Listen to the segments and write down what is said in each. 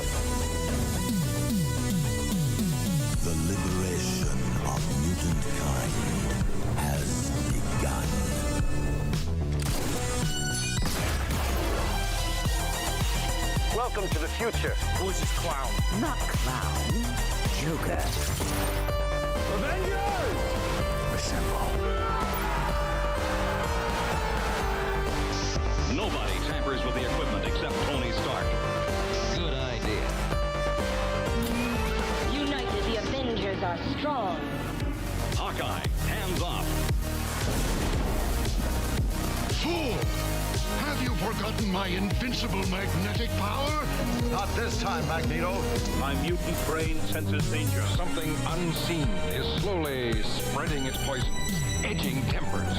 them. The liberation of mutant kind has begun. Welcome to the future. Who's this clown? Not clown, Joker. Avengers! Assemble. Nobody tampers with the equipment except Tony Stark. Good idea. United, the Avengers are strong. Hawkeye, hands off. Fool! Have you forgotten my invincible magnetic power? Not this time, Magneto. My mutant brain senses danger. Something unseen is slowly spreading its poison, edging tempers.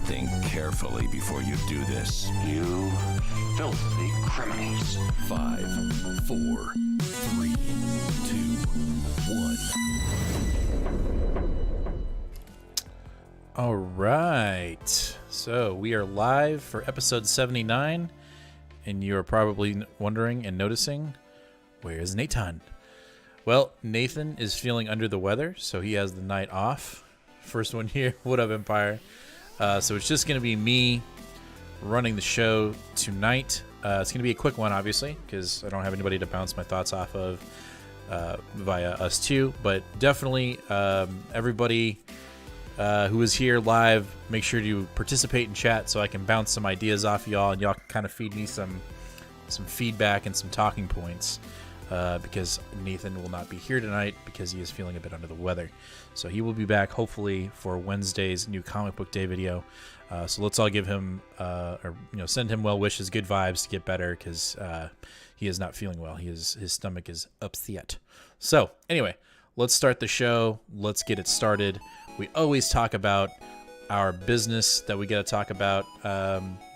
Think carefully before you do this. You filthy criminals. 5, 4, 3, 2, 1. All right. So we are live for episode 79, and you are probably wondering and noticing, where's Nathan? Well, Nathan is feeling under the weather, so he has the night off. First one here. What up, Empire? So it's just going to be me running the show tonight. It's going to be a quick one, obviously, because I don't have anybody to bounce my thoughts off of via us two. But definitely, everybody who is here live, make sure to participate in chat so I can bounce some ideas off y'all, and y'all can kind of feed me some feedback and some talking points. Because Nathan will not be here tonight because he is feeling a bit under the weather. So he will be back hopefully for Wednesday's new comic book day video. So let's all give him, send him well wishes, good vibes to get better, because he is not feeling well. His stomach is upset. So anyway, let's start the show. Let's get it started. We always talk about our business that we got to talk about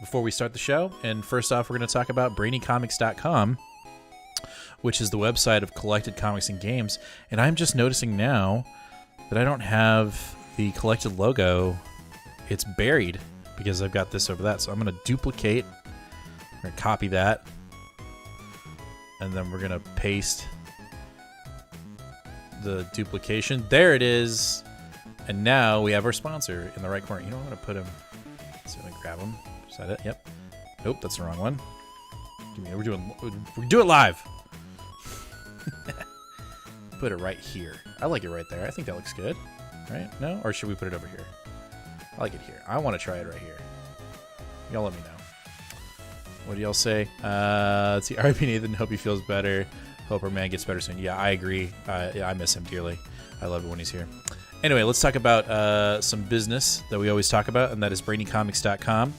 before we start the show. And first off, we're going to talk about brainycomics.com, which is the website of Collected Comics and Games. And I'm just noticing now that I don't have the Collected logo. It's buried because I've got this over that. So I'm going to duplicate. We're going to copy that. And then we're going to paste the duplication. There it is. And now we have our sponsor in the right corner. You know, I'm going to put him. So I'm going to grab him. Is that it? Yep. Nope, that's the wrong one. We're doing it live. Put it right here. I like it right there. I think that looks good. Right? No? Or should we put it over here? I like it here. I want to try it right here. Y'all let me know. What do y'all say? Let's see. R.I.P. Nathan. Hope he feels better. Hope our man gets better soon. Yeah, I agree. I miss him dearly. I love it when he's here. Anyway, let's talk about some business that we always talk about, and that is brainycomics.com.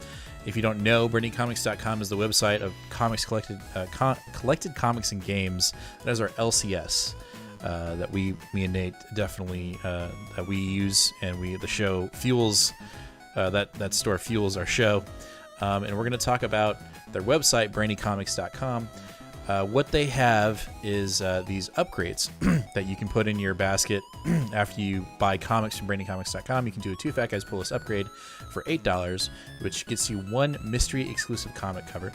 If you don't know, brainycomics.com is the website of comics collected comics and games. That is our LCS that we and Nate definitely that we use, and the show fuels that store fuels our show. And we're going to talk about their website, brainycomics.com. What they have is these upgrades that you can put in your basket after you buy comics from brainycomics.com. You can do a 2 Fat Guys Pull List upgrade for $8, which gets you 1 mystery exclusive comic cover.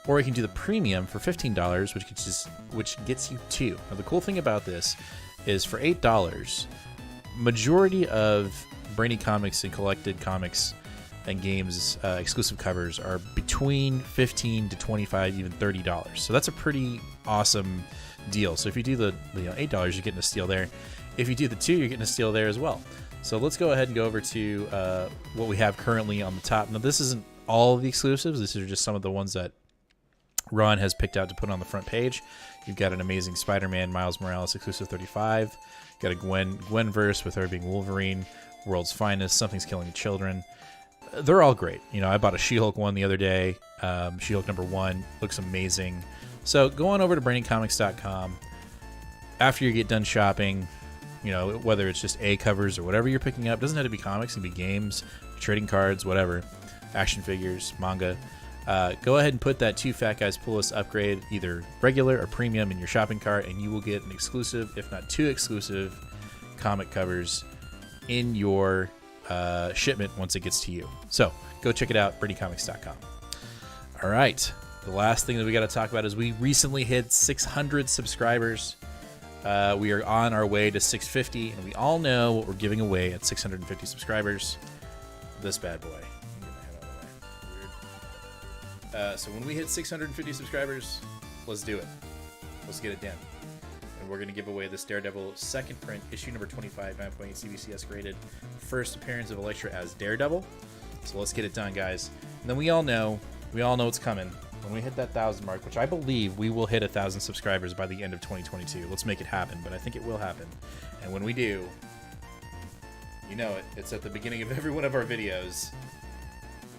Or you can do the premium for $15, which gets you 2. Now, the cool thing about this is for $8, majority of Brainy Comics and Collected Comics and Games exclusive covers are between $15 to $25, even $30. So that's a pretty awesome deal. So if you do the $8, you're getting a steal there. If you do the 2, you're getting a steal there as well. So let's go ahead and go over to what we have currently on the top. Now, this isn't all of the exclusives. These are just some of the ones that Ron has picked out to put on the front page. You've got an Amazing Spider-Man Miles Morales exclusive 35. Got a Gwen verse with her being Wolverine, World's Finest, Something's Killing the Children. They're all great. You know, I bought a She-Hulk one the other day. She-Hulk #1 looks amazing. So go on over to brainycomics.com. After you get done shopping, you know, whether it's just A covers or whatever you're picking up, doesn't have to be comics, it can be games, trading cards, whatever, action figures, manga. Go ahead and put that 2 Fat Guys Pull List upgrade, either regular or premium, in your shopping cart, and you will get an exclusive, if not 2 exclusive, comic covers in your shipment once it gets to you. So go check it out, brainycomics.com. All right, the last thing that we got to talk about is we recently hit 600 subscribers. We are on our way to 650, and we all know what we're giving away at 650 subscribers. This bad boy. Get my head out of the way. Weird. So when we hit 650 subscribers, let's do it. Let's get it done. And we're going to give away this Daredevil second print, issue number 25, 9.8 CBCS graded, first appearance of Elektra as Daredevil. So let's get it done, guys. And then we all know it's coming. When we hit that 1,000 mark, which I believe we will hit 1,000 subscribers by the end of 2022. Let's make it happen, but I think it will happen. And when we do, you know it. It's at the beginning of every one of our videos.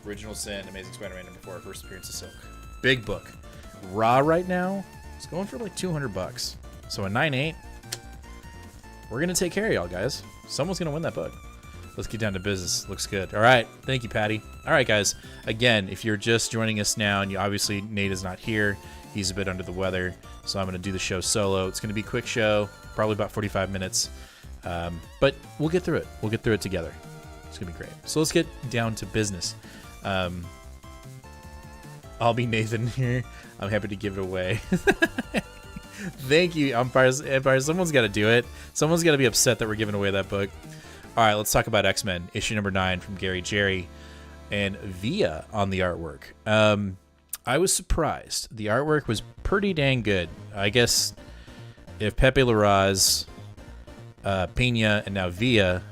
Original Sin, Amazing Spider-Man number 4, first appearance of Silk. Big book. Raw right now, it's going for like $200. So a 9.8, we're going to take care of y'all, guys. Someone's going to win that book. Let's get down to business. Looks good. All right. Thank you, Patty. All right, guys. Again, if you're just joining us now, and obviously Nate is not here, he's a bit under the weather, so I'm going to do the show solo. It's going to be a quick show, probably about 45 minutes, but we'll get through it. We'll get through it together. It's going to be great. So let's get down to business. I'll be Nathan here. I'm happy to give it away. Thank you, Empire. Someone's got to do it. Someone's got to be upset that we're giving away that book. All right, let's talk about X-Men, issue number 9 from Gary Jerry and Via on the artwork. I was surprised. The artwork was pretty dang good. I guess if Pepe Larraz, Pena, and now Via,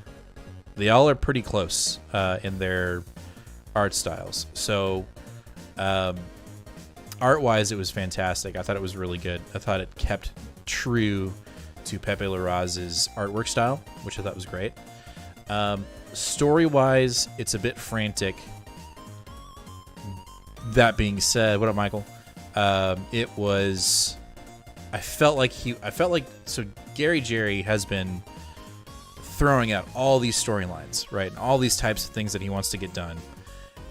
they all are pretty close in their art styles. So art-wise, it was fantastic. I thought it was really good. I thought it kept true to Pepe Larraz's artwork style, which I thought was great. Story-wise, it's a bit frantic. That being said, what up, Michael? It was. I felt like so Gary Jerry has been throwing out all these storylines, right, and all these types of things that he wants to get done.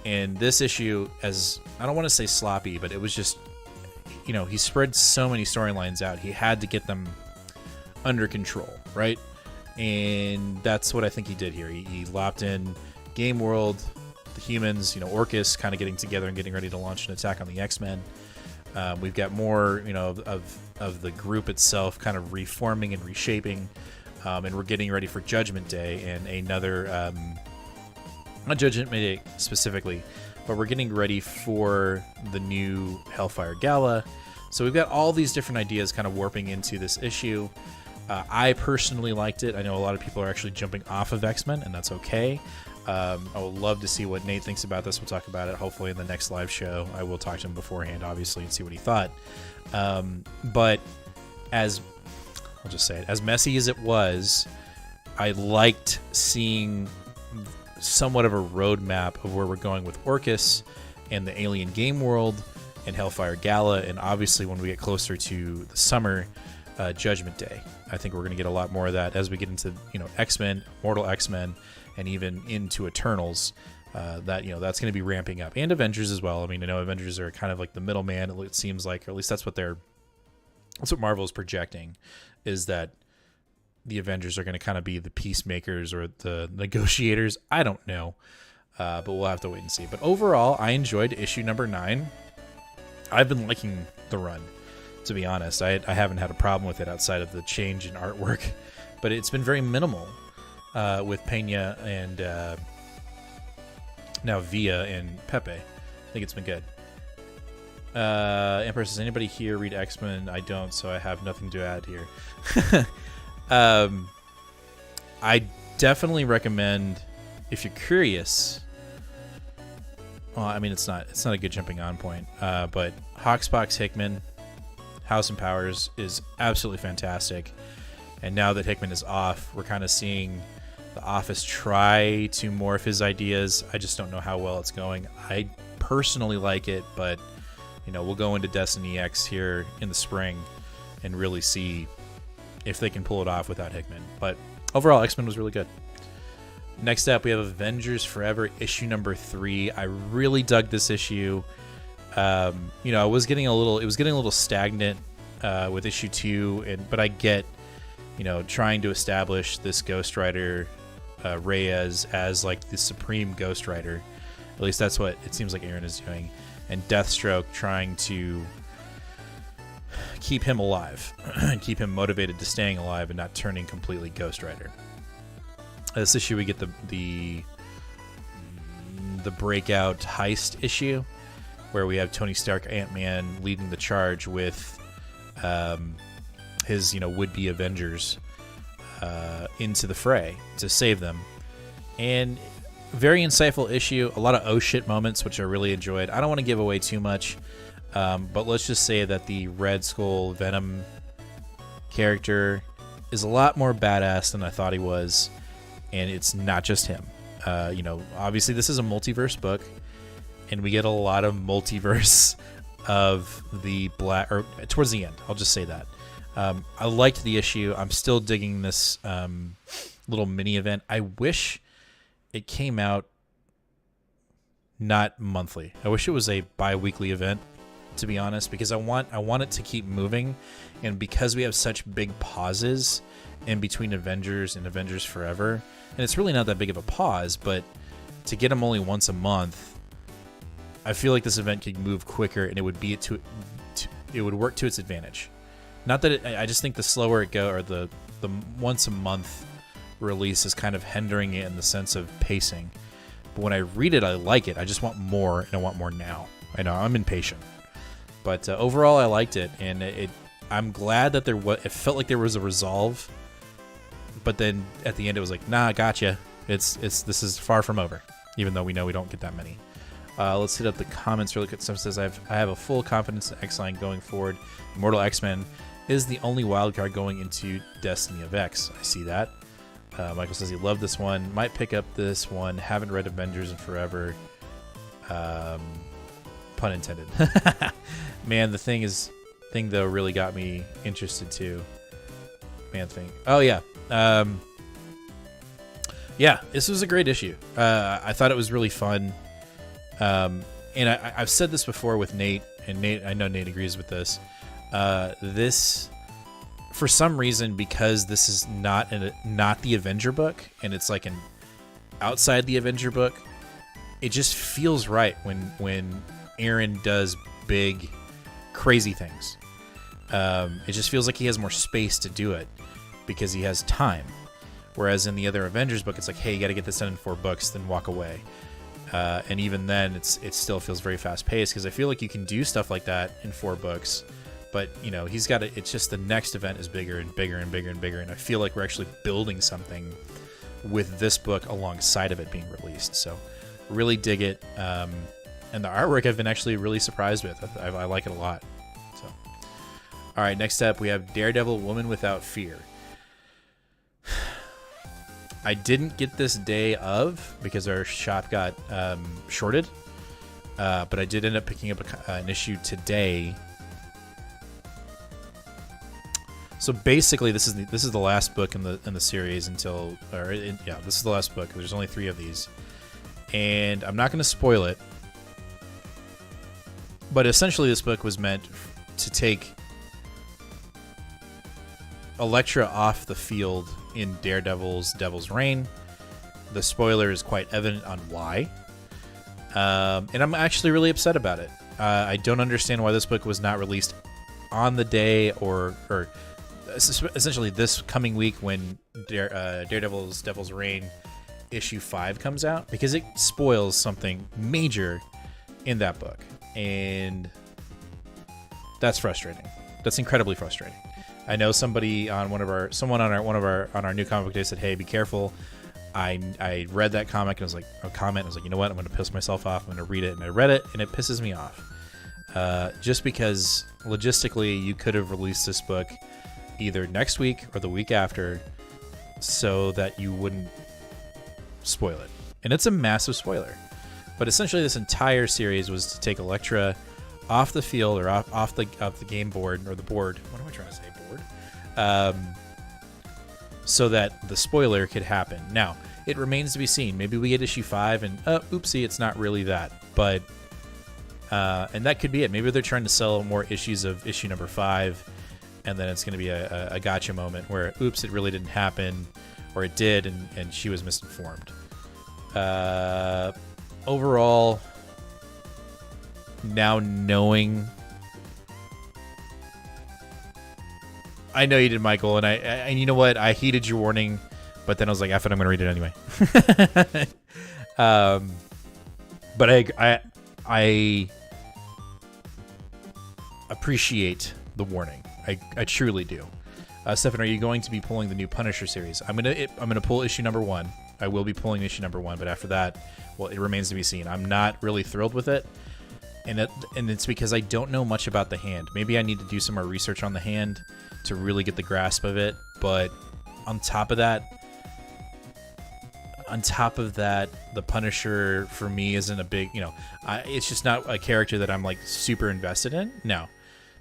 And this issue, as I don't want to say sloppy, but it was just, he spread so many storylines out. He had to get them under control, right? And that's what I think he did here. He lopped in Game World, the humans, Orcus kind of getting together and getting ready to launch an attack on the X-Men. We've got more, of the group itself kind of reforming and reshaping, and we're getting ready for Judgment Day and another, not Judgment Day specifically, but we're getting ready for the new Hellfire Gala. So we've got all these different ideas kind of warping into this issue. I personally liked it. I know a lot of people are actually jumping off of X-Men, and that's okay. I would love to see what Nate thinks about this. We'll talk about it hopefully in the next live show. I will talk to him beforehand, obviously, and see what he thought. But I'll just say it, as messy as it was, I liked seeing somewhat of a roadmap of where we're going with Orcus and the Alien Game World and Hellfire Gala, and obviously when we get closer to the summer, Judgment Day. I think we're going to get a lot more of that as we get into X-Men, Mortal X-Men, and even into Eternals. That's going to be ramping up, and Avengers as well. I mean, I know Avengers are kind of like the middleman. It seems like, or at least that's what Marvel is projecting, is that the Avengers are going to kind of be the peacemakers or the negotiators. I don't know, but we'll have to wait and see. But overall, I enjoyed issue number 9. I've been liking the run. To be honest, I haven't had a problem with it outside of the change in artwork, but it's been very minimal with Pena and now Via and Pepe. I think it's been good. Empress, does anybody here read X-Men? I don't, so I have nothing to add here. I definitely recommend, if you're curious. Well, I mean, it's not a good jumping on point, but Hoxpox Hickman, House and Powers is absolutely fantastic. And now that Hickman is off, we're kind of seeing the Office try to morph his ideas. I just don't know how well it's going. I personally like it, but we'll go into Destiny X here in the spring and really see if they can pull it off without Hickman. But overall, X-Men was really good. Next up, we have Avengers Forever, issue number 3. I really dug this issue. It was getting a little stagnant with issue 2, but I get, trying to establish this Ghost Rider Reyes as like the supreme Ghost Rider. At least that's what it seems like Aaron is doing. and Deathstroke trying to keep him alive and keep him motivated to staying alive and not turning completely Ghost Rider. This issue we get the breakout heist issue where we have Tony Stark, Ant-Man leading the charge with his would-be Avengers into the fray to save them. And very insightful issue, a lot of oh shit moments which I really enjoyed. I don't want to give away too much, but let's just say that the Red Skull Venom character is a lot more badass than I thought he was, and it's not just him. Obviously this is a multiverse book, and we get a lot of multiverse of the black, or towards the end, I'll just say that. I liked the issue. I'm still digging this little mini event. I wish it came out not monthly. I wish it was a bi-weekly event, to be honest, because I want it to keep moving, and because we have such big pauses in between Avengers and Avengers Forever, and it's really not that big of a pause, but to get them only once a month, I feel like this event could move quicker, and it would be it would work to its advantage. Not that I just think the slower it go, or the once a month release is kind of hindering it in the sense of pacing. But when I read it, I like it. I just want more, and I want more now. I know I'm impatient, but overall, I liked it, and I'm glad that it felt like there was a resolve. But then at the end, it was like, nah, gotcha. This is far from over, even though we know we don't get that many. Let's hit up the comments really quick. Some says I have a full confidence in X-Line going forward. Immortal X-Men is the only wild card going into Destiny of X. I see that. Michael says he loved this one. Might pick up this one. Haven't read Avengers in forever. Pun intended. Man, the thing though really got me interested too. Man thing. Oh yeah. Yeah, this was a great issue. I thought it was really fun. And I've said this before with Nate, and Nate, I know Nate agrees with this. This, for some reason, because this is not the Avenger book, and it's like an outside the Avenger book, it just feels right when Aaron does big, crazy things. It just feels like he has more space to do it because he has time. Whereas in the other Avengers book, it's like, hey, you got to get this done in 4 books, then walk away. And even then, it still feels very fast paced because I feel like you can do stuff like that in 4 books, but he's got it's just the next event is bigger and bigger and bigger and bigger, and I feel like we're actually building something with this book alongside of it being released. So really dig it, and the artwork I've been actually really surprised with. I like it a lot. So, all right, next up we have Daredevil Woman Without Fear. I didn't get this day of because our shop got shorted, but I did end up picking up an issue today. So basically, this is the last book in the series until, this is the last book. There's only 3 of these, and I'm not going to spoil it. But essentially, this book was meant to take Elektra off the field in Daredevil's Devil's Reign. The spoiler is quite evident on why. And I'm actually really upset about it. I don't understand why this book was not released on the day or essentially this coming week when Daredevil's Devil's Reign issue 5 comes out, because it spoils something major in that book. And that's frustrating. That's incredibly frustrating. I know somebody on one of our new comic book day said, "Hey, be careful." I read that comic and was like, you know what? I'm going to piss myself off. I'm going to read it, and I read it, and it pisses me off. Just because logistically, you could have released this book either next week or the week after, so that you wouldn't spoil it. And it's a massive spoiler. But essentially, this entire series was to take Elektra off the field or off the game board or the board. What am I trying to say? So that the spoiler could happen. Now, it remains to be seen. Maybe we get issue 5 and oopsie, it's not really that. But and that could be it. Maybe they're trying to sell more issues of issue number 5, and then it's going to be a gotcha moment where oops, it really didn't happen, or it did, and she was misinformed. Overall, now knowing. I know you did, Michael, and you know what? I heeded your warning, but then I was like, "F it, I'm going to read it anyway." But I appreciate the warning. I truly do. Stefan, are you going to be pulling the new Punisher series? I'm gonna pull issue number 1. I will be pulling issue number 1, but after that, well, it remains to be seen. I'm not really thrilled with it, and it's because I don't know much about the Hand. Maybe I need to do some more research on the Hand to really get the grasp of it. But on top of that, the Punisher for me isn't a big, it's just not a character that I'm like super invested in. No,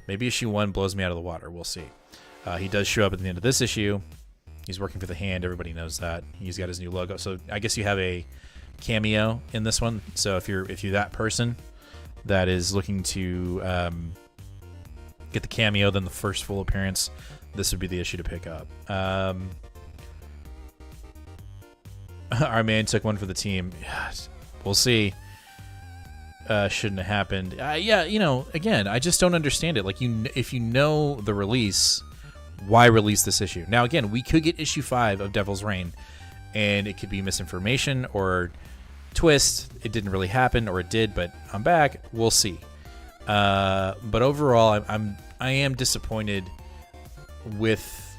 maybe issue 1 blows me out of the water. We'll see. He does show up at the end of this issue. He's working for the Hand. Everybody knows that. He's got his new logo. So I guess you have a cameo in this one. So if you're that person that is looking to get the cameo, then the first full appearance, this would be the issue to pick up. Our man took one for the team. We'll see. Shouldn't have happened. Yeah, again, I just don't understand it. Like, if you know the release, why release this issue? Now, again, we could get issue 5 of Devil's Reign, and it could be misinformation or twist. It didn't really happen, or it did, but I'm back. We'll see. But overall, I am disappointed with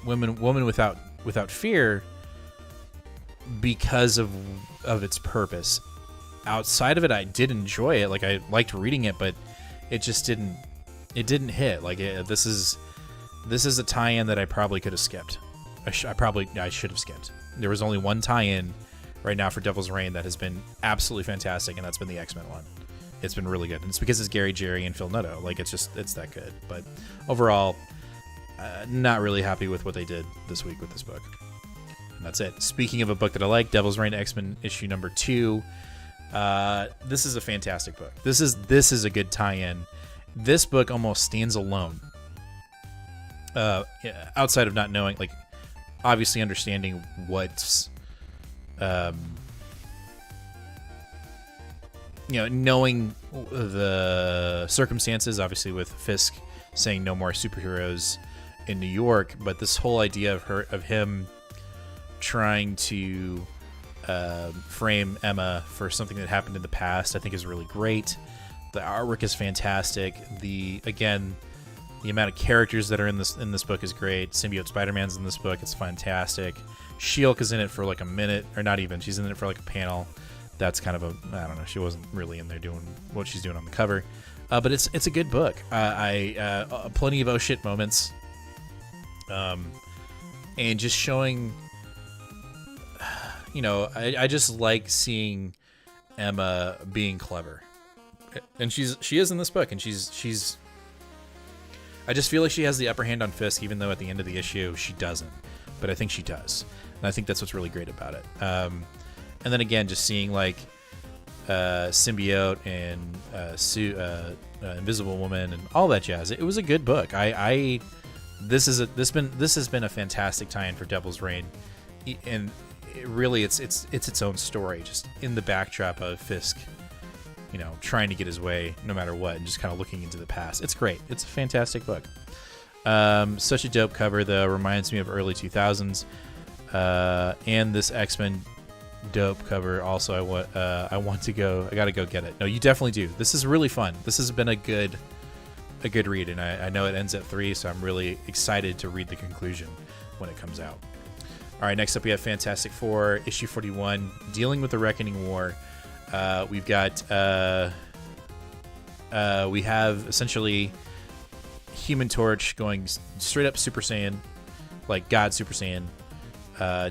Woman Without Fear because of its purpose. Outside of it, I did enjoy it. Like, I liked reading it, but it just didn't hit. Like, this is a tie-in that I probably could have skipped. I should have skipped. There was only one tie-in right now for Devil's Reign that has been absolutely fantastic, and that's been the X-Men one. It's been really good, and it's because it's Gary, Jerry, and Phil Noto. Like, it's that good. But overall, not really happy with what they did this week with this book. And that's it. Speaking of a book that I like, Devil's Reign X-Men issue number 2. This is a fantastic book. This is a good tie-in. This book almost stands alone. Outside of not knowing, like, obviously understanding what's, knowing the circumstances, obviously with Fisk saying no more superheroes in New York, but this whole idea of him trying to frame Emma for something that happened in the past, I think is really great. The artwork is fantastic. The amount of characters that are in this book is great. Symbiote Spider-Man's in this book. It's fantastic. She-Hulk is in it for like a minute, or not even. She's in it for like a panel. That's kind of I don't know. She wasn't really in there doing what she's doing on the cover. But it's a good book. Plenty of oh shit moments. And just showing, I just like seeing Emma being clever. And she is in this book, and she's I just feel like she has the upper hand on Fisk, even though at the end of the issue she doesn't. But I think she does, and I think that's what's really great about it. And then again, just seeing like Symbiote and Invisible Woman and all that jazz. It was a good book. This has been a fantastic tie-in for Devil's Reign, and it's its own story, just in the backdrop of Fisk, trying to get his way no matter what, and just kind of looking into the past. It's great. It's a fantastic book. Such a dope cover, though. Reminds me of early 2000s. And this X-Men dope cover. Also, I gotta go get it. No, you definitely do. This is really fun. This has been a good read, and I know it ends at 3, so I'm really excited to read the conclusion when it comes out. All right, next up we have Fantastic Four, issue 41, Dealing with the Reckoning War. We've got we have essentially Human Torch going straight up Super Saiyan, like God Super Saiyan,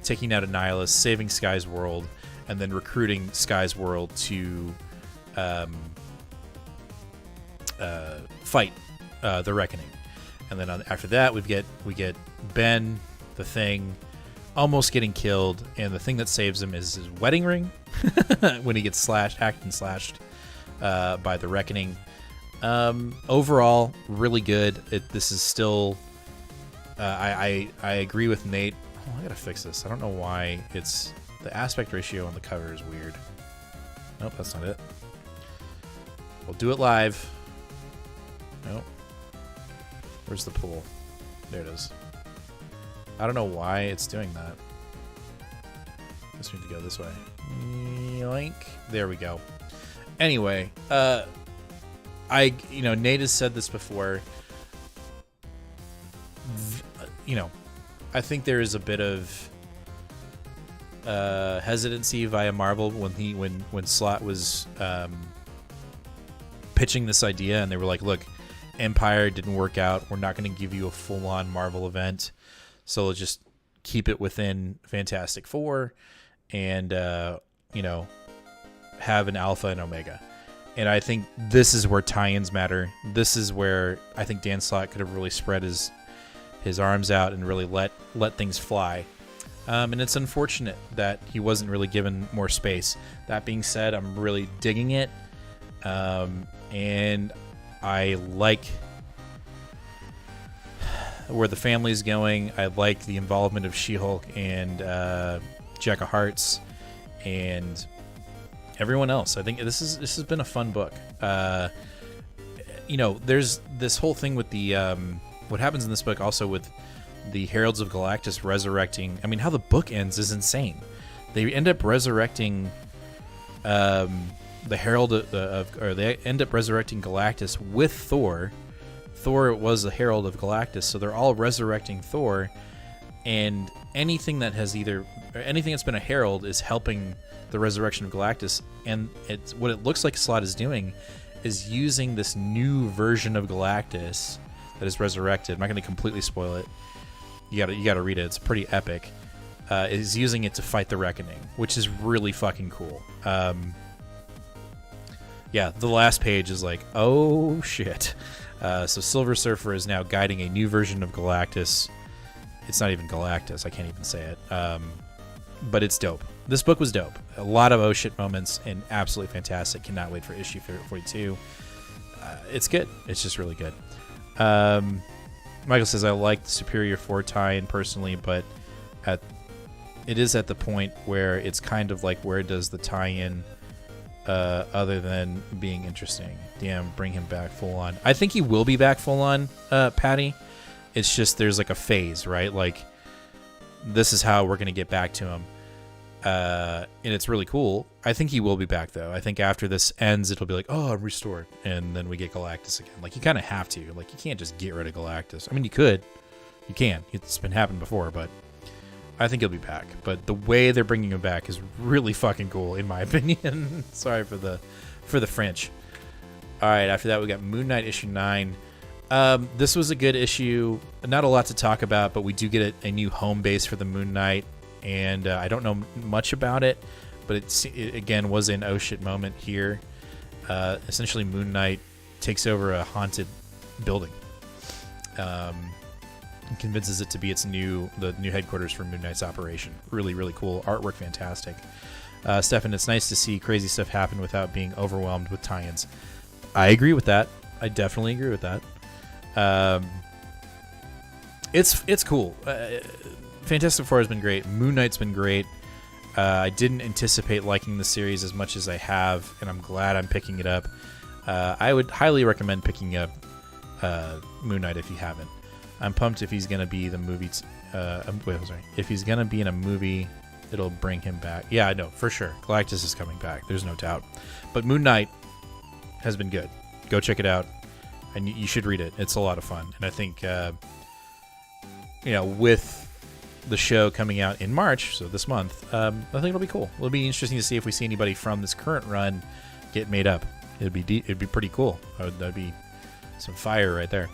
taking out Annihilus, saving Sky's World, and then recruiting Sky's World to fight the Reckoning. And then after that, we get Ben, the Thing, almost getting killed, and the thing that saves him is his wedding ring when he gets hacked and slashed by the Reckoning. Overall, really good. This is still. I agree with Nate. Oh, I gotta fix this. I don't know why the aspect ratio on the cover is weird. Nope, that's not it. We'll do it live. Nope. Where's the pool? There it is. I don't know why it's doing that. Just need to go this way. Yoink. There we go. Anyway, Nate has said this before. I think there is a bit of hesitancy via Marvel when Slott was pitching this idea, and they were like, "Look, Empire didn't work out. We're not going to give you a full-on Marvel event, so let's just keep it within Fantastic Four, and have an Alpha and Omega." And I think this is where tie-ins matter. This is where I think Dan Slott could have really spread his arms out and really let things fly. And it's unfortunate that he wasn't really given more space. That being said, I'm really digging it. And I like where the family's going. I like the involvement of She-Hulk and Jacka Hearts and everyone else. I think this has been a fun book. There's this whole thing with the what happens in this book also with the Heralds of Galactus resurrecting. I mean, how the book ends is insane. They end up resurrecting the Herald or they end up resurrecting Galactus with Thor. Thor was the Herald of Galactus, so they're all resurrecting Thor, and anything that's been a Herald is helping the resurrection of Galactus. And it's what it looks like Slott is doing is using this new version of Galactus that is resurrected. I'm not going to completely spoil it. You got to read it. It's pretty epic. Is using it to fight the Reckoning, which is really fucking cool. The last page is like, oh shit. So Silver Surfer is now guiding a new version of Galactus. It's not even Galactus. I can't even say it. But it's dope. This book was dope. A lot of oh shit moments and absolutely fantastic. Cannot wait for issue 42. It's good. It's just really good. Michael says, I like the Superior 4 tie-in personally, but it is at the point where it's kind of like, where does the tie-in other than being interesting? Damn, bring him back full on. I think he will be back full on, Patty. It's just there's like a phase, right? Like, this is how we're going to get back to him. And it's really cool. I think he will be back, though. I think after this ends, it'll be like, oh, I'm restored. And then we get Galactus again. Like, you kind of have to. Like, you can't just get rid of Galactus. I mean, you could. You can. It's been happened before, but I think he'll be back. But the way they're bringing him back is really fucking cool, in my opinion. Sorry for the French. All right, after that, we got Moon Knight issue 9. This was a good issue. Not a lot to talk about, but we do get a new home base for the Moon Knight. And I don't know much about it, but it again was an oh shit moment here. Essentially, Moon Knight takes over a haunted building, and convinces it to be the new headquarters for Moon Knight's operation. Really, really cool artwork, fantastic. Stefan, it's nice to see crazy stuff happen without being overwhelmed with tie-ins. I agree with that. I definitely agree with that. It's cool. Fantastic Four has been great. Moon Knight's been great. I didn't anticipate liking the series as much as I have, and I'm glad I'm picking it up. I would highly recommend picking up Moon Knight if you haven't. I'm pumped if he's going to be the movie. If he's going to be in a movie, it'll bring him back. Yeah, I know, for sure. Galactus is coming back. There's no doubt. But Moon Knight has been good. Go check it out, and you should read it. It's a lot of fun. And I think, with the show coming out in March, so this month, I think it'll be cool. It'll be interesting to see if we see anybody from this current run get made up. It'd be pretty cool. That'd be some fire right there.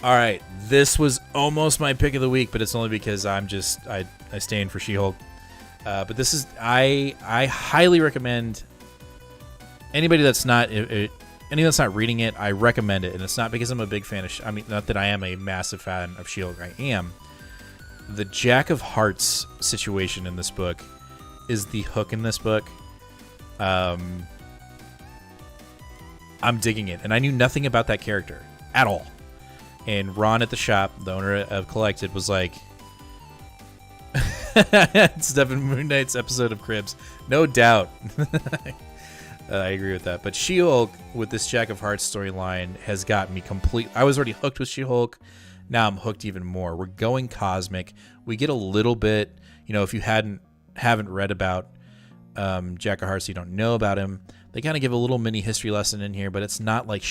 All right, this was almost my pick of the week, but it's only because I stand for She-Hulk. But this is I highly recommend anybody that's not reading it. I recommend it, and it's not because I'm a big fan of. Not that I am a massive fan of She-Hulk. I am. The Jack of Hearts situation in this book is the hook in this book. I'm digging it, and I knew nothing about that character at all. And Ron at the shop, the owner of Collected, was like, Stephen Moon Knight's episode of Cribs. No doubt. I agree with that. But She-Hulk with this Jack of Hearts storyline has got me complete. I was already hooked with She-Hulk. Now I'm hooked even more. We're going cosmic. We get a little bit, if you haven't read about Jack of Hearts, you don't know about him. They kind of give a little mini history lesson in here, but it's not like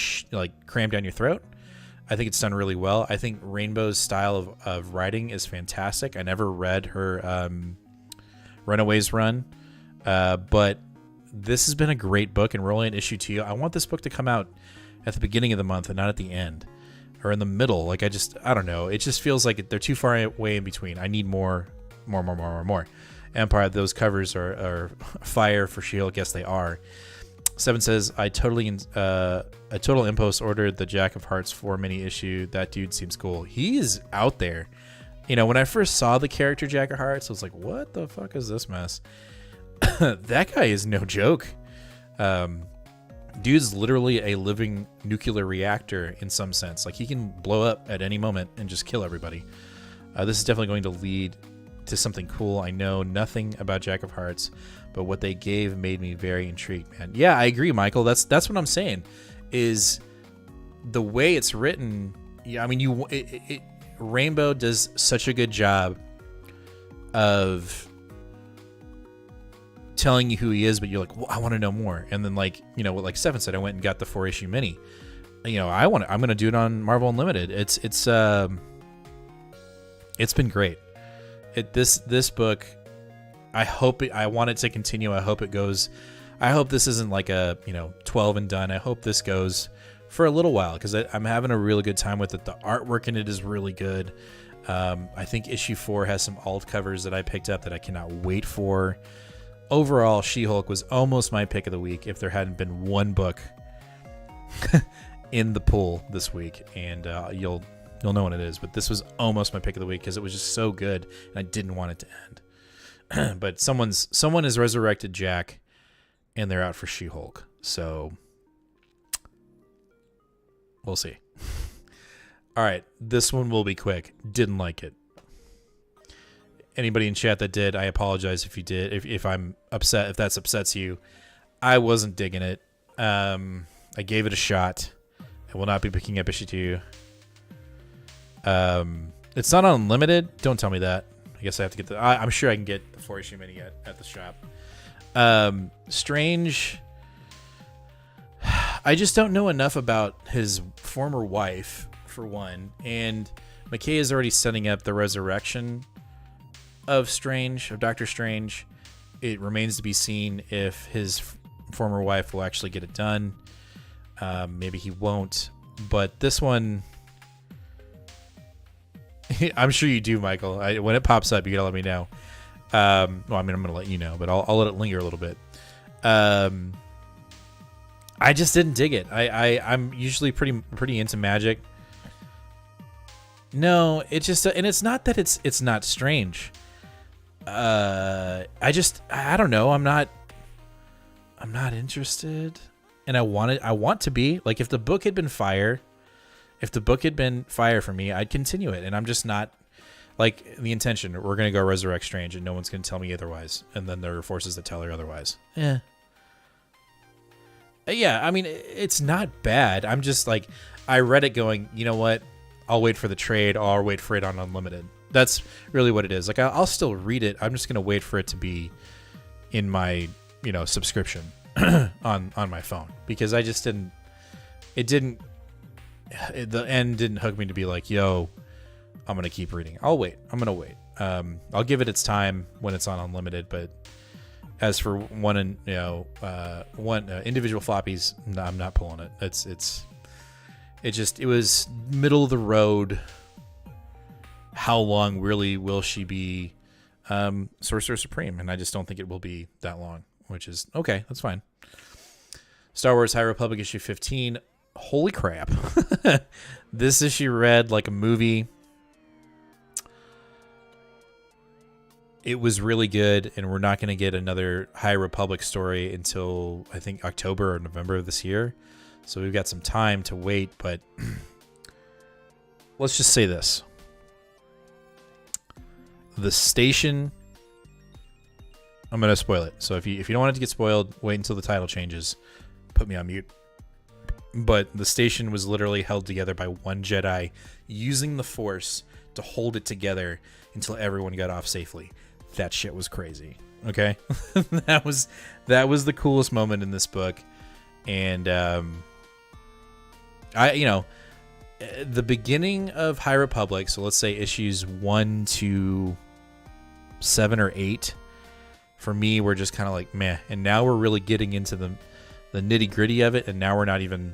crammed down your throat. I think it's done really well. I think Rainbow's style of writing is fantastic. I never read her Runaways run, but this has been a great book, and we're only in issue 2. I want this book to come out at the beginning of the month and not at the end or in the middle. Like, I don't know. It just feels like they're too far away in between. I need more. Empire, those covers are fire for She-Hulk. Yes, they are. 7 says, a total impulse ordered the Jack of Hearts 4 mini issue. That dude seems cool. He is out there. When I first saw the character Jack of Hearts, I was like, what the fuck is this mess? That guy is no joke. Dude's literally a living nuclear reactor in some sense. Like, he can blow up at any moment and just kill everybody. This is definitely going to lead to something cool. I know nothing about Jack of Hearts, but what they gave made me very intrigued, man. Yeah, I agree, Michael. That's what I'm saying. Is the way it's written. Yeah, I mean, Rainbow does such a good job of telling you who he is, but you're like, well, I want to know more. And then, like 7 said, I went and got the 4-issue mini. I'm going to do it on Marvel Unlimited. It's been great. This book, I want it to continue. I hope it goes. I hope this isn't like a 12 and done. I hope this goes for a little while, because I'm having a really good time with it. The artwork in it is really good. I think issue 4 has some alt covers that I picked up that I cannot wait for. Overall, She-Hulk was almost my pick of the week if there hadn't been one book in the pool this week, and you'll know what it is. But this was almost my pick of the week because it was just so good, and I didn't want it to end. But someone has resurrected Jack, and they're out for She-Hulk. So we'll see. All right, this one will be quick. Didn't like it. Anybody in chat that did, I apologize if you did. If I'm upset, if that upsets you, I wasn't digging it. I gave it a shot. I will not be picking up issue 2. It's not unlimited. Don't tell me that. I guess I have to get I'm sure I can get the 4-issue mini at the shop. Strange. I just don't know enough about his former wife, for one, and McKay is already setting up the resurrection of Doctor Strange. It remains to be seen if his former wife will actually get it done. Maybe he won't, but this one, I'm sure you do, Michael. When it pops up, you gotta let me know. I'm gonna let you know, but I'll let it linger a little bit. I just didn't dig it. I'm usually pretty into magic. No, it just, and it's not that it's not Strange. I don't know. I'm not interested, and I want to be. Like, if the book had been fire for me, I'd continue it, and I'm just not. Like, the intention, we're gonna go resurrect Strange, and no one's gonna tell me otherwise, and then there are forces that tell her otherwise. Yeah, I mean, it's not bad. I'm just like, I read it going, you know what? I'll wait for the trade, or I'll wait for it on Unlimited. That's really what it is. Like, I'll still read it. I'm just going to wait for it to be in my, subscription on my phone, because I just the end didn't hook me to be like, yo, I'm going to keep reading. I'm going to wait. I'll give it its time when it's on Unlimited, but as for one individual floppies, no, I'm not pulling it. It was middle of the road. How long really will she be Sorcerer Supreme? And I just don't think it will be that long, which is okay. That's fine. Star Wars High Republic issue 15. Holy crap. This issue read like a movie. It was really good, and we're not going to get another High Republic story until, I think, October or November of this year. So we've got some time to wait, but let's just say this. The station I'm gonna spoil it. So if you don't want it to get spoiled, wait until the title changes. Put me on mute. But the station was literally held together by one Jedi using the Force to hold it together until everyone got off safely. That shit was crazy. Okay, that was the coolest moment in this book, and the beginning of High Republic. So let's say issues 1 to 7 or 8. For me, we're just kind of like meh, and now we're really getting into the nitty gritty of it, and now we're not even,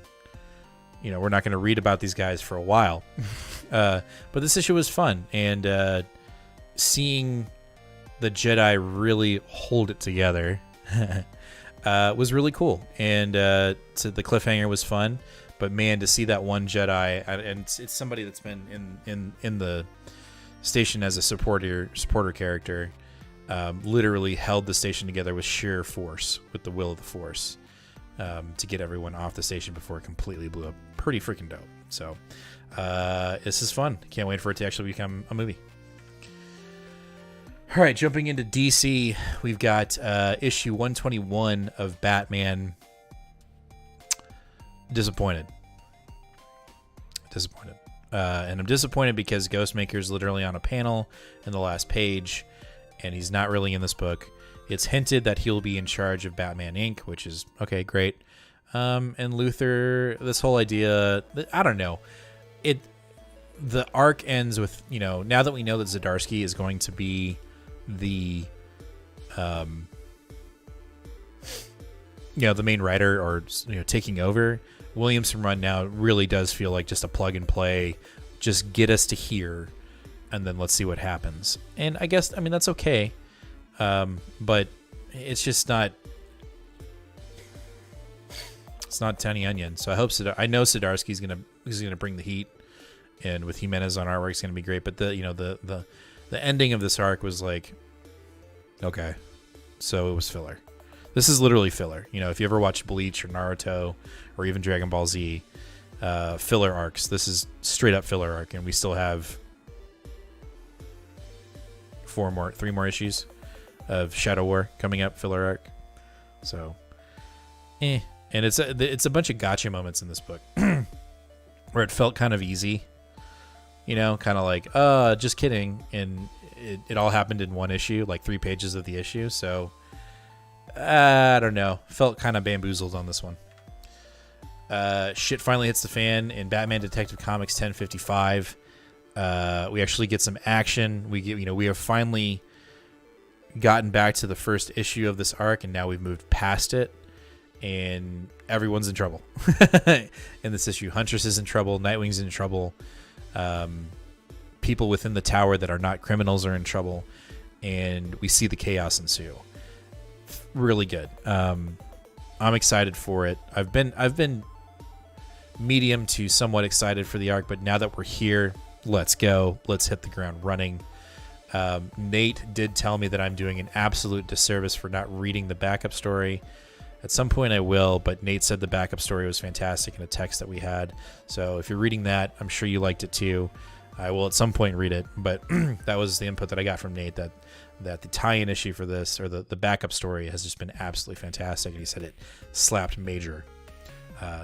we're not going to read about these guys for a while. But this issue was fun, and seeing the Jedi really hold it together was really cool, and the cliffhanger was fun. But man, to see that one Jedi, and it's somebody that's been in the station as a supporter character, literally held the station together with sheer force, with the will of the Force, to get everyone off the station before it completely blew up. Pretty freaking dope. So this is fun. Can't wait for it to actually become a movie. All right, jumping into DC, we've got issue 121 of Batman. Disappointed. And I'm disappointed because Ghostmaker's literally on a panel in the last page, and he's not really in this book. It's hinted that he'll be in charge of Batman Inc., which is, okay, great. And Luthor, this whole idea, I don't know. The arc ends with, now that we know that Zdarsky is going to be the the main writer, or taking over, Williamson run now really does feel like just a plug and play, just get us to here and then let's see what happens. And I guess that's okay, but it's just not, it's not Tiny Onion. So I hope I know Zdarsky's gonna bring the heat, and with Jimenez on artwork, it's gonna be great. But the ending of this arc was like, okay, so it was filler. This is literally filler. If you ever watch Bleach or Naruto or even Dragon Ball Z, filler arcs, this is straight up filler arc, and we still have 3 more issues of Shadow War coming up, filler arc. So, and it's a bunch of gotcha moments in this book where it felt kind of easy, kind of like, just kidding, and it all happened in one issue, like 3 pages of the issue. So I don't know, felt kind of bamboozled on this one. Shit finally hits the fan in Batman Detective Comics 1055. We actually get some action. We have finally gotten back to the first issue of this arc, and now we've moved past it, and everyone's in trouble in this issue. Huntress is in trouble. Nightwing's in trouble. People within the tower that are not criminals are in trouble, and we see the chaos ensue. Really good. I'm excited for it. I've been medium to somewhat excited for the arc, but now that we're here, let's go. Let's hit the ground running. Nate did tell me that I'm doing an absolute disservice for not reading the backup story. At some point I will, but Nate said the backup story was fantastic in a text that we had. So if you're reading that, I'm sure you liked it too. I will at some point read it, but that was the input that I got from Nate, that the tie-in issue for this, or the backup story, has just been absolutely fantastic. And he said it slapped major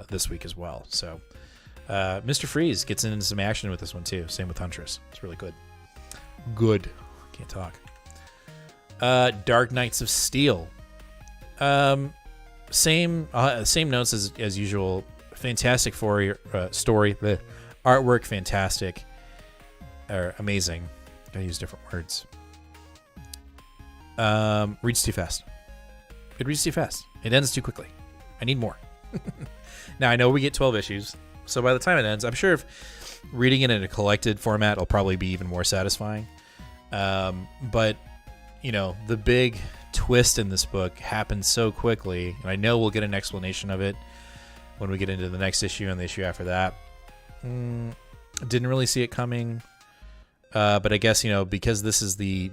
this week as well. So Mr. Freeze gets into some action with this one too. Same with Huntress. It's really good. Can't talk. Dark Knights of Steel. Same notes as usual. Fantastic story. The artwork, fantastic. Amazing. Gotta use different words. Reads too fast. It reads too fast. It ends too quickly. I need more. Now, I know we get 12 issues, so by the time it ends, I'm sure if reading it in a collected format will probably be even more satisfying. But, the big twist in this book happened so quickly, and I know we'll get an explanation of it when we get into the next issue and the issue after that. Didn't really see it coming. But I guess, because this is the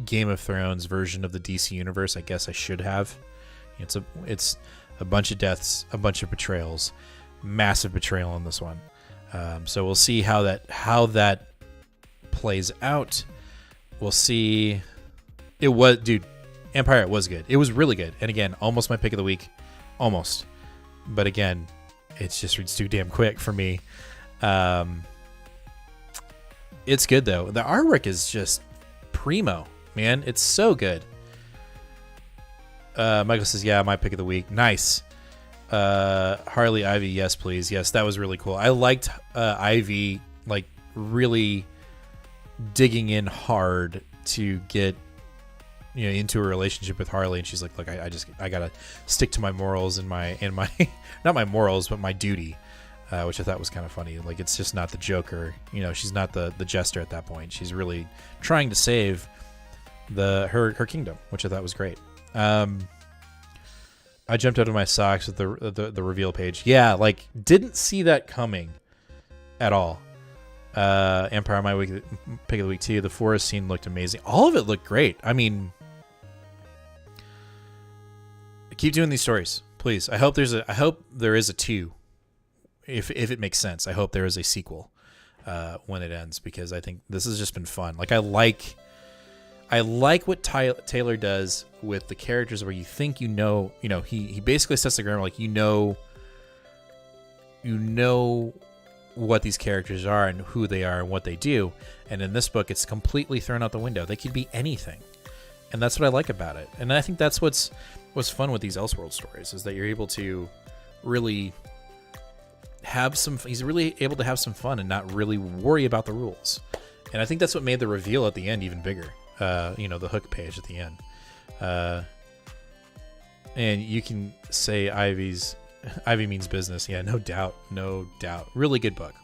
Game of Thrones version of the DC universe, I guess I should have. It's a bunch of deaths, a bunch of betrayals, massive betrayal in this one. So we'll see how that plays out. We'll see. It Empire was good. It was really good. And again, almost my pick of the week. Almost. But again, it just reads too damn quick for me. It's good, though. The artwork is just primo, man. It's so good. Michael says, yeah, my pick of the week. Nice. Harley Ivy, yes, please. Yes, that was really cool. I liked Ivy, like, really digging in hard to get into a relationship with Harley, and she's like, look, I gotta stick to my morals and my not my morals, but my duty, which I thought was kind of funny. Like, it's just not the Joker, she's not the jester at that point. She's really trying to save her kingdom, which I thought was great. I jumped out of my socks with the reveal page. Yeah, like, didn't see that coming at all. Empire, my pick of the week too. The forest scene looked amazing. All of it looked great. I mean, keep doing these stories, please. I hope there is a 2, if it makes sense. I hope there is a sequel when it ends, because I think this has just been fun. Like, I like what Taylor does with the characters, where you think he basically sets the ground, like you know what these characters are and who they are and what they do. And in this book, it's completely thrown out the window. They could be anything, and that's what I like about it. And I think that's what's fun with these Elseworld stories, is that you're able to really have some. He's really able to have some fun and not really worry about the rules. And I think that's what made the reveal at the end even bigger. The hook page at the end. And you can say Ivy means business. Yeah, no doubt. Really good book.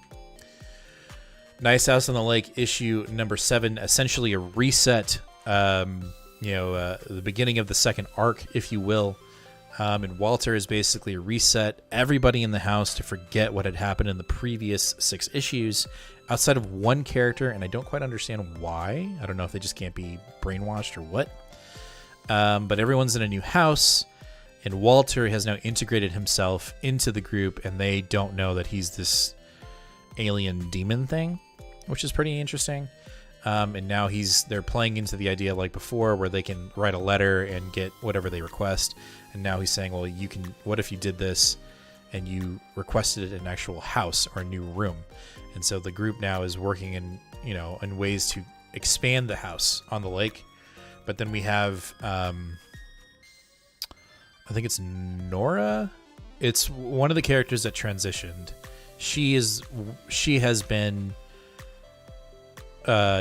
Nice House on the Lake, issue number 7, essentially a reset. The beginning of the second arc, if you will. And Walter is basically reset everybody in the house to forget what had happened in the previous 6 issues, outside of one character, and I don't quite understand why. I don't know if they just can't be brainwashed or what. But everyone's in a new house, and Walter has now integrated himself into the group, and they don't know that he's this alien demon thing, which is pretty interesting. And now they're playing into the idea like before, where they can write a letter and get whatever they request. And now he's saying, well, what if you did this and you requested an actual house or a new room? And so the group now is working in ways to expand the house on the lake. But then we have, I think it's Nora. It's one of the characters that transitioned. She has been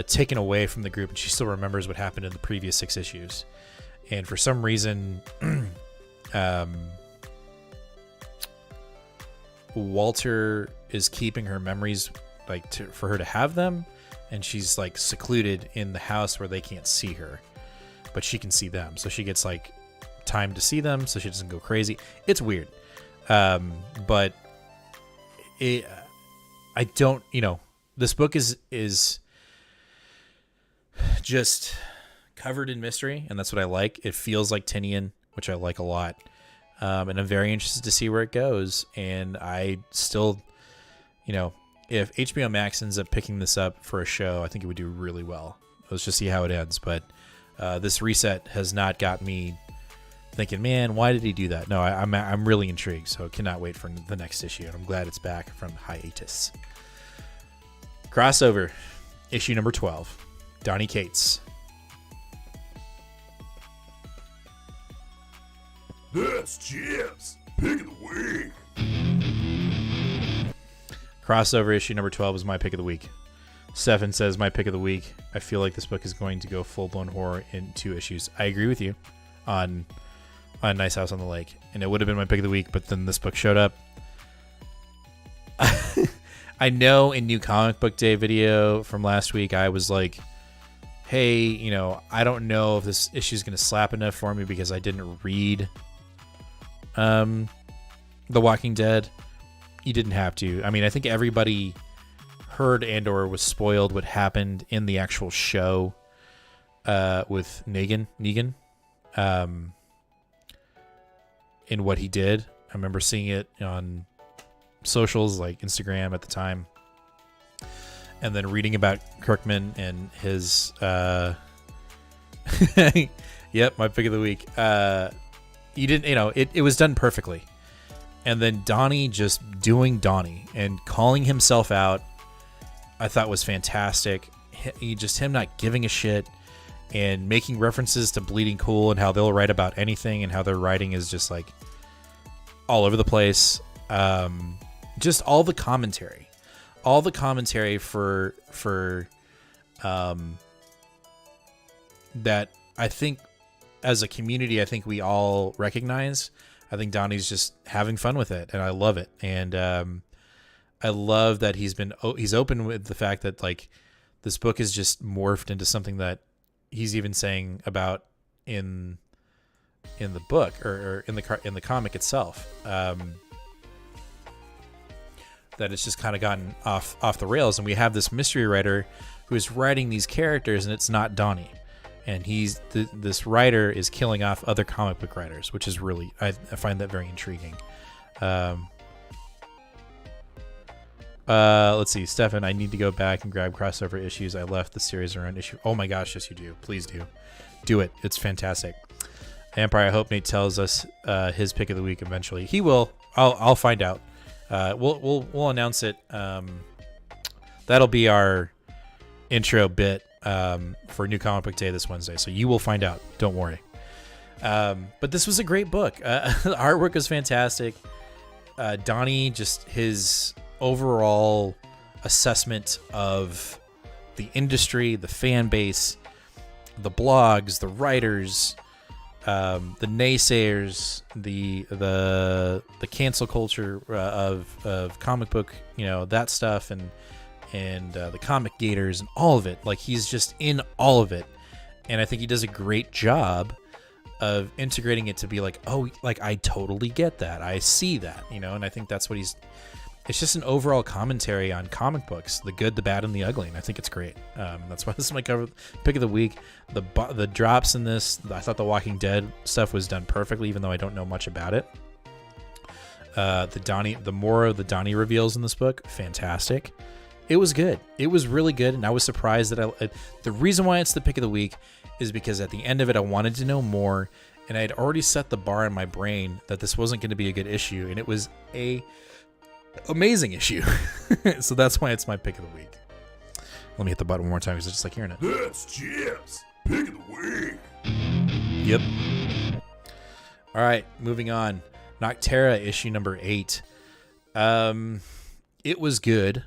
taken away from the group, and she still remembers what happened in the previous 6 issues. And for some reason, Walter is keeping her memories, like, for her to have them, and she's like secluded in the house where they can't see her, but she can see them, so she gets like time to see them, so she doesn't go crazy. It's weird, but I don't, this book is just covered in mystery, and that's what I like. It feels like Tynion, which I like a lot. And I'm very interested to see where it goes. And I still, if HBO Max ends up picking this up for a show, I think it would do really well. Let's just see how it ends. But this reset has not got me thinking, man, why did he do that? No, I'm really intrigued. So I cannot wait for the next issue. And I'm glad it's back from hiatus. Crossover, issue number 12. Donny Cates. That's Chip's pick of the week. Crossover issue number 12 is my pick of the week. Stefan says my pick of the week. I feel like this book is going to go full-blown horror in 2 issues. I agree with you on Nice House on the Lake, and it would have been my pick of the week, but then this book showed up. I know in New Comic Book Day video from last week, I was like, hey, I don't know if this issue is going to slap enough for me because I didn't read The Walking Dead. You didn't have to. I mean, I think everybody heard and/or was spoiled what happened in the actual show with Negan, in what he did. I remember seeing it on socials like Instagram at the time, and then reading about Kirkman and his Yep, my pick of the week. You didn't, it was done perfectly. And then Donnie just doing Donnie and calling himself out, I thought was fantastic. Him not giving a shit and making references to Bleeding Cool and how they'll write about anything and how their writing is just like all over the place. Just all the commentary for that I think as a community, I think we all recognize. I think Donnie's just having fun with it, and I love it. And I love that he's open with the fact that like this book is just morphed into something that he's even saying about in the book or in the comic itself. That it's just kind of gotten off the rails, and we have this mystery writer who is writing these characters, and it's not Donnie. And this writer is killing off other comic book writers, which is really, I find that very intriguing. Let's see, Stefan, I need to go back and grab crossover issues. I left the series around issue. Oh my gosh, yes you do. Please do. Do it. It's fantastic. Empire, I hope Nate tells us his pick of the week eventually. He will. I'll find out. We'll announce it. That'll be our intro bit for New Comic Book Day this Wednesday, so you will find out. Don't worry. But this was a great book. The artwork was fantastic. Donnie, just his overall assessment of the industry, the fan base, the blogs, the writers, the naysayers, the cancel culture of comic book, that stuff, and the comic gators and all of it. Like, he's just in all of it, and I think he does a great job of integrating it to be like, oh, like I totally get that, I see that, and I think that's what it's just an overall commentary on comic books, the good, the bad, and the ugly, and I think it's great. That's why this is my pick of the week. The drops in this, I thought the Walking Dead stuff was done perfectly, even though I don't know much about it. The more of the Donnie reveals in this book, fantastic. It was good. It was really good, and I was surprised that the reason why it's the pick of the week is because at the end of it, I wanted to know more, and I had already set the bar in my brain that this wasn't going to be a good issue, and it was a amazing issue. So that's why it's my pick of the week. Let me hit the button one more time because I just like hearing it. That's Jim's pick of the week. Yep. All right, moving on. Noctera issue number 8. It was good.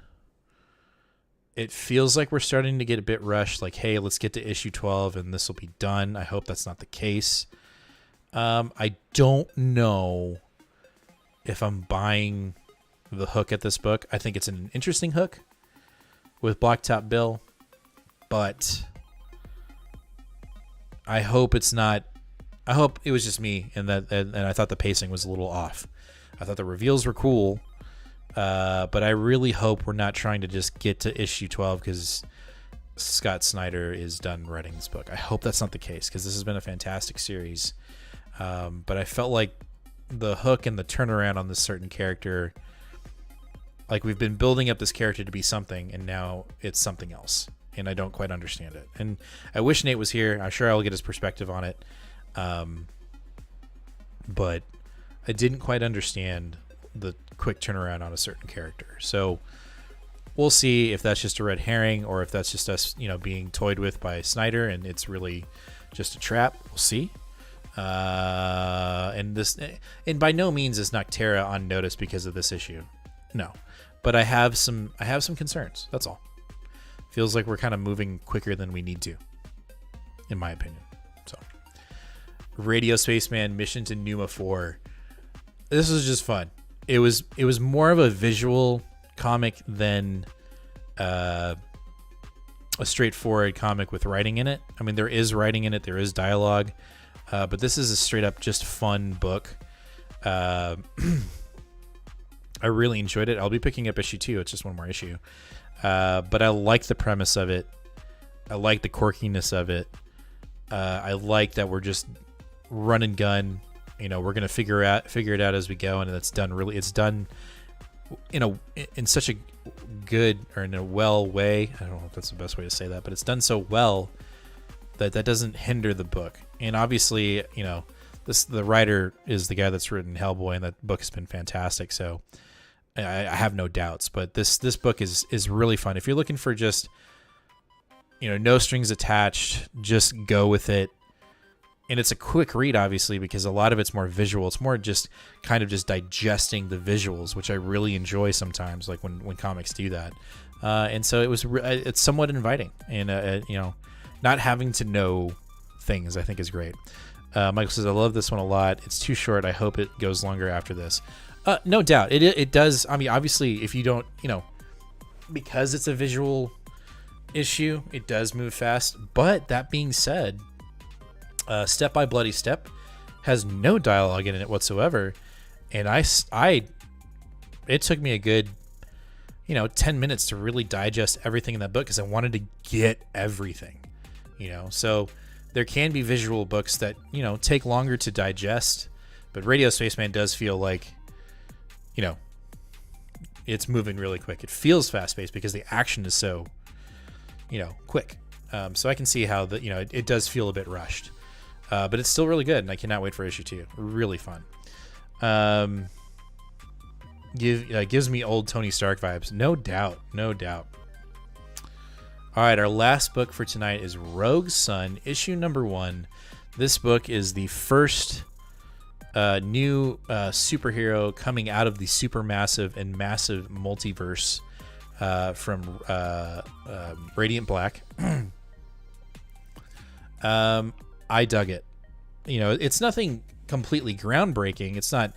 It feels like we're starting to get a bit rushed, like, hey, let's get to issue 12 and this will be done. I hope that's not the case. I don't know if I'm buying the hook at this book. I think it's an interesting hook with Blacktop Bill, but I hope it's not. I hope it was just me, and I thought the pacing was a little off. I thought the reveals were cool, but I really hope we're not trying to just get to issue 12 because Scott Snyder is done writing this book. I hope that's not the case because this has been a fantastic series, but I felt like the hook and the turnaround on this certain character, like we've been building up this character to be something, and now it's something else, and I don't quite understand it. And I wish Nate was here. I'm sure I'll get his perspective on it, but I didn't quite understand the quick turnaround on a certain character. So we'll see if that's just a red herring or if that's just us, being toyed with by Snyder and it's really just a trap. We'll see. And by no means is Noctera on notice because of this issue. No, but I have some concerns. That's all. Feels like we're kind of moving quicker than we need to, in my opinion. So, Radio Spaceman Mission to Numa 4. This was just fun. It was more of a visual comic than a straightforward comic with writing in it. I mean, there is writing in it, there is dialogue, but this is a straight up just fun book. I really enjoyed it. I'll be picking up issue 2. It's just one more issue. But I like the premise of it. I like the quirkiness of it. I like that we're just run and gun. We're gonna figure it out as we go, and it's done in such a good or in a well way. I don't know if that's the best way to say that, but it's done so well that doesn't hinder the book. And obviously, you know, the writer is the guy that's written Hellboy, and that book has been fantastic. So I have no doubts. But this book is really fun. If you're looking for just, you know, no strings attached, just go with it. And it's a quick read, obviously, because a lot of it's more visual. It's more just kind of just digesting the visuals, which I really enjoy sometimes, like when comics do that. And so it's somewhat inviting, and you know, not having to know things, I think, is great. Michael says, I love this one a lot. It's too short. I hope it goes longer after this. No doubt. It does. I mean, obviously, if you don't, you know, because it's a visual issue, it does move fast. But that being said, Step by Bloody Step has no dialogue in it whatsoever. And it took me a good, you know, 10 minutes to really digest everything in that book because I wanted to get everything, you know. So there can be visual books that, you know, take longer to digest, but Radio Spaceman does feel like, you know, it's moving really quick. It feels fast-paced because the action is so, you know, quick. So I can see how you know, it does feel a bit rushed, but it's still really good, and I cannot wait for issue 2. Really fun. Gives me old Tony Stark vibes, no doubt. All right, our last book for tonight is Rogue Sun, issue number 1. This book is the first new superhero coming out of the supermassive and massive multiverse from Radiant Black. I dug it. You know, it's nothing completely groundbreaking. It's not,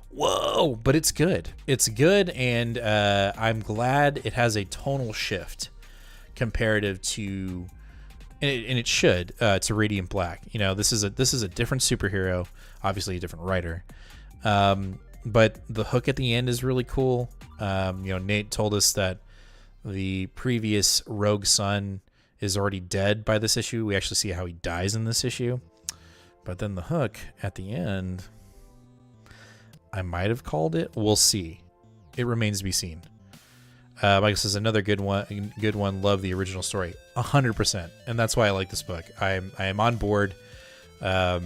whoa, but it's good. It's good, and I'm glad it has a tonal shift comparative to, and it should, to Radiant Black. You know, this is a different superhero, obviously a different writer, but the hook at the end is really cool. You know, Nate told us that the previous Rogue Sun is already dead by this issue. We actually see how he dies in this issue, but then the hook at the end, I might have called it. We'll see. It remains to be seen. Michael says, another good one. Love the original story, 100%, and that's why I like this book. I am on board. You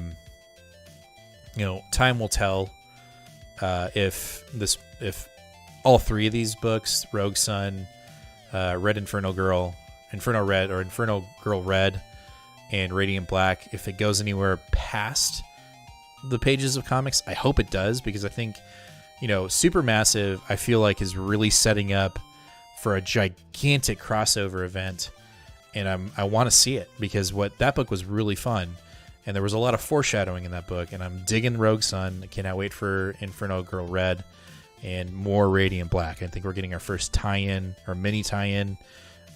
know, time will tell if all 3 of these books, Rogue Sun, Red Inferno Girl, Inferno Red, or Inferno Girl Red, and Radiant Black, if it goes anywhere past the pages of comics. I hope it does, because I think, you know, Supermassive, I feel like, is really setting up for a gigantic crossover event, and I want to see it, because that book was really fun, and there was a lot of foreshadowing in that book, and I'm digging Rogue Sun. I cannot wait for Inferno Girl Red and more Radiant Black. I think we're getting our first tie-in, or mini tie-in,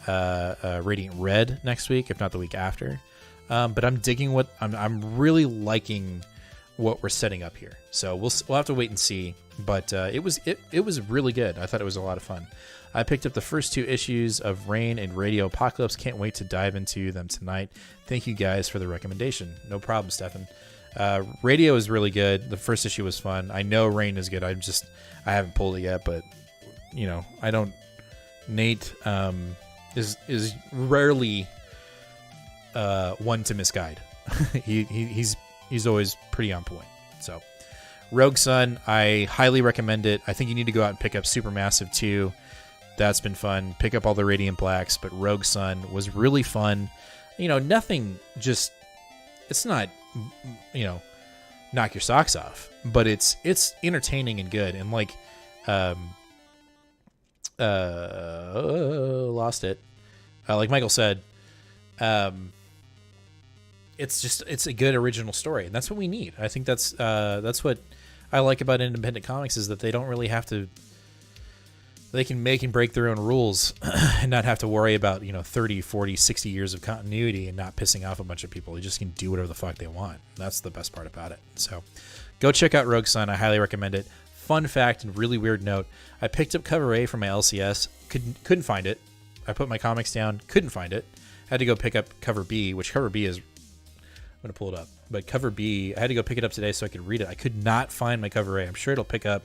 Radiant Red next week, if not the week after. But I'm digging I'm really liking what we're setting up here. So we'll have to wait and see. But it was really good. I thought it was a lot of fun. I picked up the first 2 issues of Rain and Radio Apocalypse. Can't wait to dive into them tonight. Thank you guys for the recommendation. No problem, Stefan. Radio is really good. The first issue was fun. I know Rain is good. I haven't pulled it yet, but you know, I don't. Nate is rarely one to misguide. He's always pretty on point. So, Rogue Sun, I highly recommend it. I think you need to go out and pick up Supermassive too. That's been fun. Pick up all the Radiant Blacks, but Rogue Sun was really fun. You know, nothing just, it's not, you know, knock your socks off, but it's entertaining and good. And like, lost it. Like Michael said, it's a good original story, and that's what we need. I think that's what I like about independent comics, is that they don't really have to. They can make and break their own rules and not have to worry about, you know, 30, 40, 60 years of continuity and not pissing off a bunch of people. They just can do whatever the fuck they want. That's the best part about it. So go check out Rogue Sun. I highly recommend it. Fun fact and really weird note, I picked up cover A for my LCS. Couldn't find it. I put my comics down. Couldn't find it. Had to go pick up cover B, which cover B is... I'm going to pull it up. But cover B, I had to go pick it up today so I could read it. I could not find my cover A. I'm sure it'll pick up,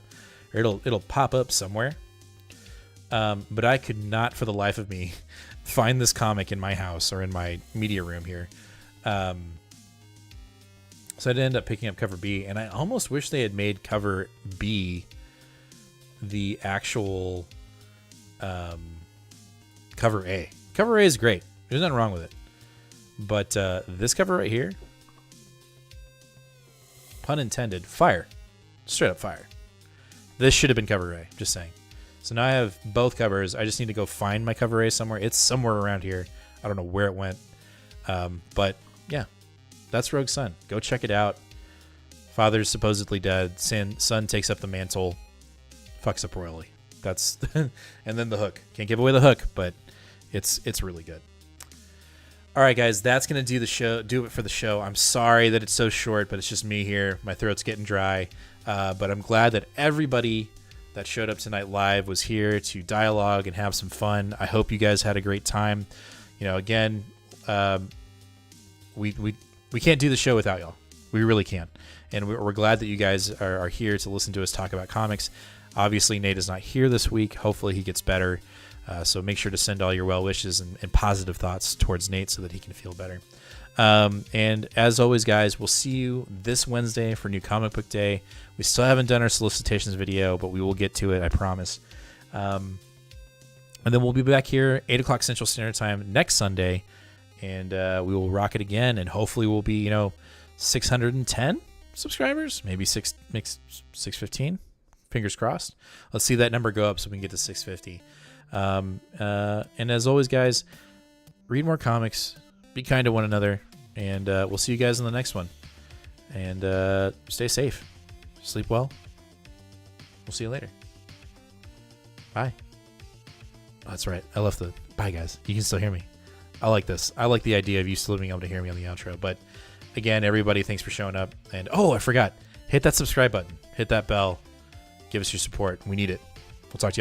or it'll pop up somewhere. But I could not, for the life of me, find this comic in my house or in my media room here. So I did end up picking up cover B, and I almost wish they had made cover B the actual cover A. Cover A is great. There's nothing wrong with it. But this cover right here, pun intended, fire. Straight up fire. This should have been cover A, just saying. So now I have both covers. I just need to go find my cover A somewhere. It's somewhere around here. I don't know where it went. But yeah, that's Rogue Son. Go check it out. Father's supposedly dead. Son takes up the mantle. Fucks up royally. That's and then the hook. Can't give away the hook, but it's really good. All right, guys, that's gonna do it for the show. I'm sorry that it's so short, but it's just me here. My throat's getting dry, but I'm glad that everybody that showed up tonight live was here to dialogue and have some fun. I hope you guys had a great time. You know, again, we can't do the show without y'all. We really can't, and we're glad that you guys are here to listen to us talk about comics. Obviously, Nate is not here this week. Hopefully, he gets better. So make sure to send all your well wishes and positive thoughts towards Nate so that he can feel better. And as always, guys, we'll see you this Wednesday for New Comic Book Day. We still haven't done our solicitations video, but we will get to it, I promise. And then we'll be back here 8 o'clock Central Standard Time next Sunday, and we will rock it again. And hopefully we'll be 610 subscribers, maybe 615. Fingers crossed. Let's see that number go up so we can get to 650. And as always, guys, read more comics, be kind to one another, and we'll see you guys in the next one. And stay safe, sleep well. We'll see you later. Bye. Oh, that's right. I left the bye, guys. You can still hear me. I like this. I like the idea of you still being able to hear me on the outro. But again, everybody, thanks for showing up. And I forgot. Hit that subscribe button. Hit that bell. Give us your support. We need it. We'll talk to you all